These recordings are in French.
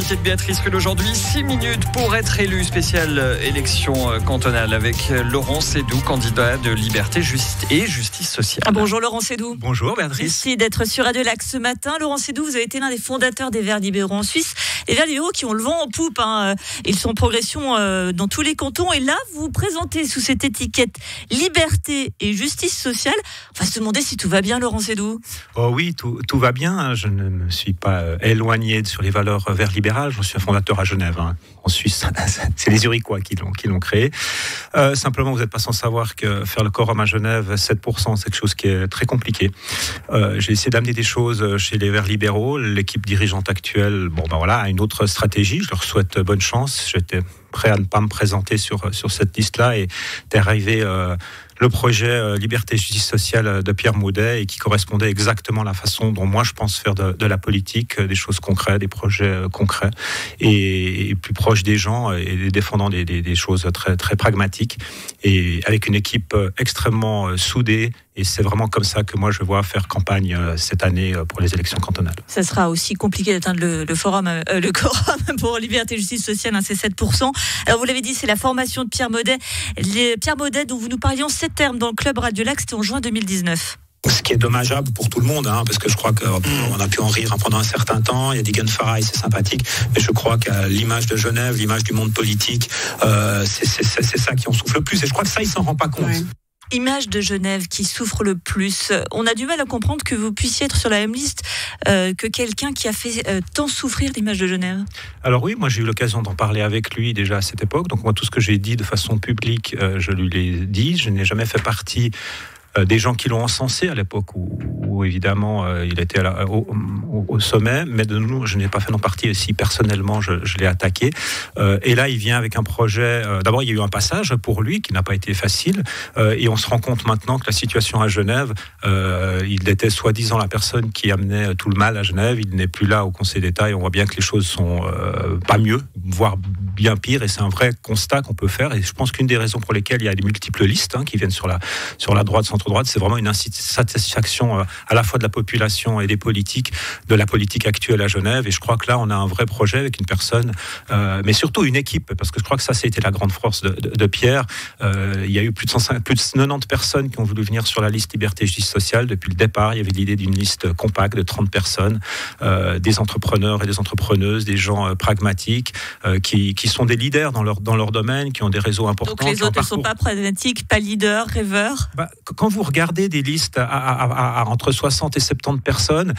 l'invité de Béatrice Rulle aujourd'hui. 6 minutes pour être élu. Spéciale élection cantonale avec Laurent Sédou, candidat de Liberté et Justice sociale. Bonjour Laurent Sédou. Bonjour Béatrice. Merci d'être sur Radio Lac ce matin. Laurent Sédou, vous avez été l'un des fondateurs des Verts libéraux en Suisse. Les Verts libéraux qui ont le vent en poupe. Ils sont en progression dans tous les cantons. Et là, vous vous présentez sous cette étiquette Liberté et Justice sociale. On va se demander si tout va bien, Laurent Sédou. Oh oui, tout va bien. Je ne me suis pas éloigné sur les valeurs verts libérales. Je suis un fondateur à Genève. En Suisse, c'est les Uriquois qui l'ont créé. Simplement, vous n'êtes pas sans savoir que faire le quorum à Genève, 7%, c'est quelque chose qui est très compliqué. J'ai essayé d'amener des choses chez les Verts libéraux. L'équipe dirigeante actuelle, a une autre stratégie. Je leur souhaite bonne chance. J'étais prêt à ne pas me présenter sur cette liste-là et d'arriver le projet Liberté et Justice sociale de Pierre Maudet et qui correspondait exactement à la façon dont moi je pense faire de la politique, des choses concrètes, des projets concrets et plus proches des gens et défendant des choses très, très pragmatiques et avec une équipe extrêmement soudée. Et c'est vraiment comme ça que moi je vois faire campagne cette année pour les élections cantonales. Ça sera aussi compliqué d'atteindre le quorum pour Liberté et Justice sociale, c'est 7%. Alors vous l'avez dit, c'est la formation de Pierre Maudet. Pierre Maudet dont vous nous parlions 7 termes dans le club Radio Lac, c'était en juin 2019. Ce qui est dommageable pour tout le monde, parce que je crois qu'on a pu en rire pendant un certain temps. Il y a des gunfarailles, c'est sympathique, mais je crois qu'à l'image de Genève, l'image du monde politique, c'est ça qui en souffre le plus. Et je crois que ça, il s'en rend pas compte. Oui. Image de Genève qui souffre le plus. On a du mal à comprendre que vous puissiez être sur la même liste que quelqu'un qui a fait tant souffrir l'image de Genève. Alors oui, moi j'ai eu l'occasion d'en parler avec lui déjà à cette époque. Donc moi tout ce que j'ai dit de façon publique, je lui l'ai dit. Je n'ai jamais fait partie des gens qui l'ont encensé à l'époque où évidemment il était au sommet, mais de nous je n'ai pas fait non partie aussi personnellement je l'ai attaqué et là il vient avec un projet, d'abord il y a eu un passage pour lui qui n'a pas été facile et on se rend compte maintenant que la situation à Genève, il était soi-disant la personne qui amenait tout le mal à Genève, il n'est plus là au Conseil d'État et on voit bien que les choses sont pas mieux, voire bien pire et c'est un vrai constat qu'on peut faire et je pense qu'une des raisons pour lesquelles il y a des multiples listes qui viennent sur la droite, centre-droite, c'est vraiment une insatisfaction à la fois de la population et des politiques, de la politique actuelle à Genève et je crois que là on a un vrai projet avec une personne mais surtout une équipe parce que je crois que ça a été la grande force de Pierre. Il y a eu plus de 90 personnes qui ont voulu venir sur la liste Liberté et Justice sociale depuis le départ. Il y avait l'idée d'une liste compacte de 30 personnes, des entrepreneurs et des entrepreneuses, des gens pragmatiques qui sont des leaders dans leur domaine, qui ont des réseaux importants. Donc les autres ne sont pas pragmatiques, pas leaders, rêveurs. Quand vous regardez des listes à entre 60 et 70 personnes,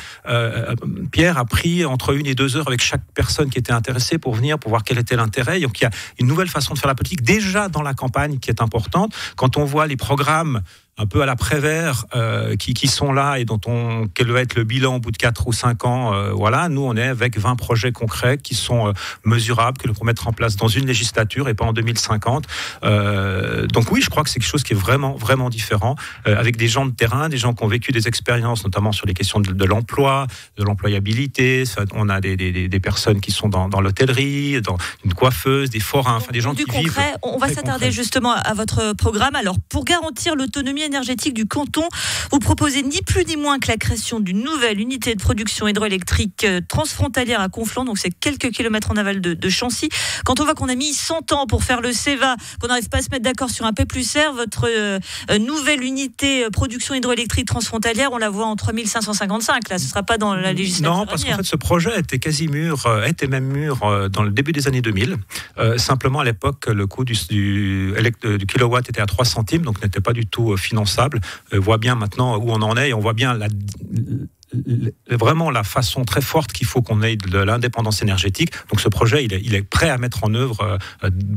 Pierre a pris entre 1 et 2 heures avec chaque personne qui était intéressée pour venir, pour voir quel était l'intérêt. Donc il y a une nouvelle façon de faire la politique, déjà dans la campagne, qui est importante. Quand on voit les programmes un peu à la Prévert, qui sont là et quel va être le bilan au bout de 4 ou 5 ans. Nous, on est avec 20 projets concrets qui sont mesurables, que l'on peut mettre en place dans une législature et pas en 2050. Donc oui, je crois que c'est quelque chose qui est vraiment, vraiment différent, avec des gens de terrain, des gens qui ont vécu des expériences, notamment sur les questions de l'emploi, de l'employabilité. On a des personnes qui sont dans l'hôtellerie, dans une coiffeuse, des forains, des gens qui vivent. On va s'attarder justement à votre programme. Alors, pour garantir l'autonomie énergétique du canton, vous proposez ni plus ni moins que la création d'une nouvelle unité de production hydroélectrique transfrontalière à Conflans, donc c'est quelques kilomètres en aval de Chancy. Quand on voit qu'on a mis 100 ans pour faire le CEVA, qu'on n'arrive pas à se mettre d'accord sur un P+R, votre nouvelle unité production hydroélectrique transfrontalière, on la voit en 3555. Là, ce ne sera pas dans la législature. Non, parce qu'en fait, ce projet était même mûr dans le début des années 2000. Simplement, à l'époque, le coût du kilowatt était à 3 centimes, donc n'était pas du tout finançable. On voit bien maintenant où on en est et on voit bien vraiment la façon très forte qu'il faut qu'on ait de l'indépendance énergétique. Donc ce projet, il est prêt à mettre en œuvre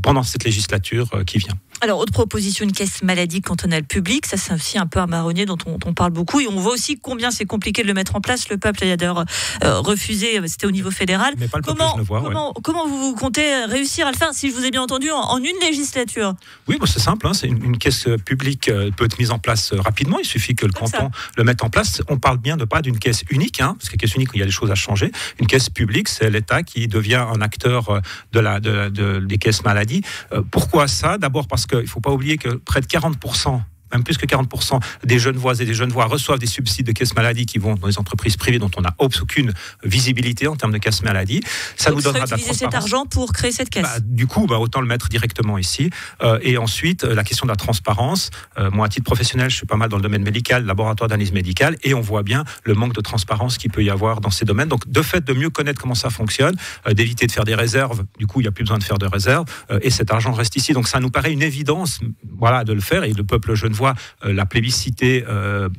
pendant cette législature qui vient. Alors, autre proposition, une caisse maladie cantonale publique. Ça, c'est aussi un peu un marronnier dont on parle beaucoup. Et on voit aussi combien c'est compliqué de le mettre en place. Le peuple a d'ailleurs refusé, c'était au niveau fédéral. Mais pas le peuple genevois, comment vous comptez réussir à le faire, si je vous ai bien entendu, en une législature? Oui, c'est simple. C'est une caisse publique peut être mise en place rapidement. Il suffit que le canton le mette en place. On parle bien pas d'une caisse unique, parce que caisse unique, il y a des choses à changer. Une caisse publique, c'est l'État qui devient un acteur des caisses maladie. Pourquoi ça? D'abord parce qu'il ne faut pas oublier que près de 40% même plus que 40% des Genevoises et des Genevois reçoivent des subsides de caisse maladie qui vont dans les entreprises privées dont on n'a aucune visibilité en termes de caisse maladie. Ça nous donnera de la transparence. Utiliser cet argent pour créer cette caisse. Du coup, autant le mettre directement ici. Et ensuite, la question de la transparence. Moi, à titre professionnel, je suis pas mal dans le domaine médical, laboratoire d'analyse médicale, et on voit bien le manque de transparence qu'il peut y avoir dans ces domaines. Donc, de fait, de mieux connaître comment ça fonctionne, d'éviter de faire des réserves. Du coup, il n'y a plus besoin de faire de réserves, et cet argent reste ici. Donc, ça nous paraît une évidence, de le faire. Et le peuple genevois l'a plébiscité,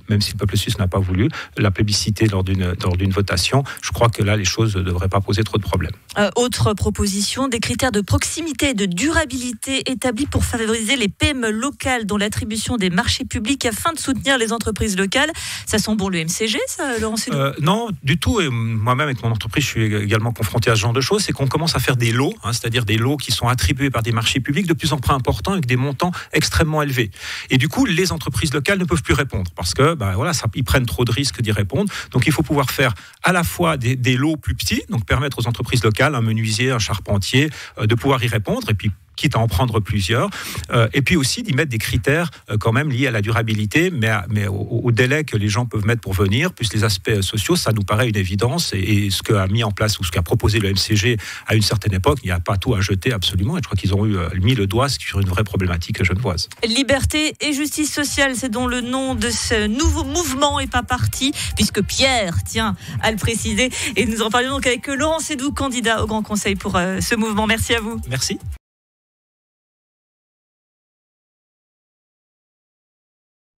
même si le peuple suisse n'a pas voulu, l'a plébiscité lors d'une votation. Je crois que là, les choses ne devraient pas poser trop de problèmes. Autre proposition, des critères de proximité et de durabilité établis pour favoriser les PME locales dans l'attribution des marchés publics afin de soutenir les entreprises locales. Ça sent bon le MCG, ça, Laurent Sédou ? Non, du tout. Et moi-même, avec mon entreprise, je suis également confronté à ce genre de choses. C'est qu'on commence à faire des lots, c'est-à-dire des lots qui sont attribués par des marchés publics de plus en plus importants avec des montants extrêmement élevés. Et du coup, les entreprises locales ne peuvent plus répondre parce que ils prennent trop de risques d'y répondre. Donc, il faut pouvoir faire à la fois des lots plus petits, donc permettre aux entreprises locales, un menuisier, un charpentier, de pouvoir y répondre, et puis quitte à en prendre plusieurs, et puis aussi d'y mettre des critères quand même liés à la durabilité, mais au délai que les gens peuvent mettre pour venir, plus les aspects sociaux, ça nous paraît une évidence, et ce qu'a mis en place ou ce qu'a proposé le MCG à une certaine époque, il n'y a pas tout à jeter absolument, et je crois qu'ils ont mis le doigt sur une vraie problématique genevoise. Liberté et justice sociale, c'est donc le nom de ce nouveau mouvement et pas parti, puisque Pierre tient à le préciser, et nous en parlions donc avec Laurent Sédou, candidat au Grand Conseil pour ce mouvement. Merci à vous. Merci.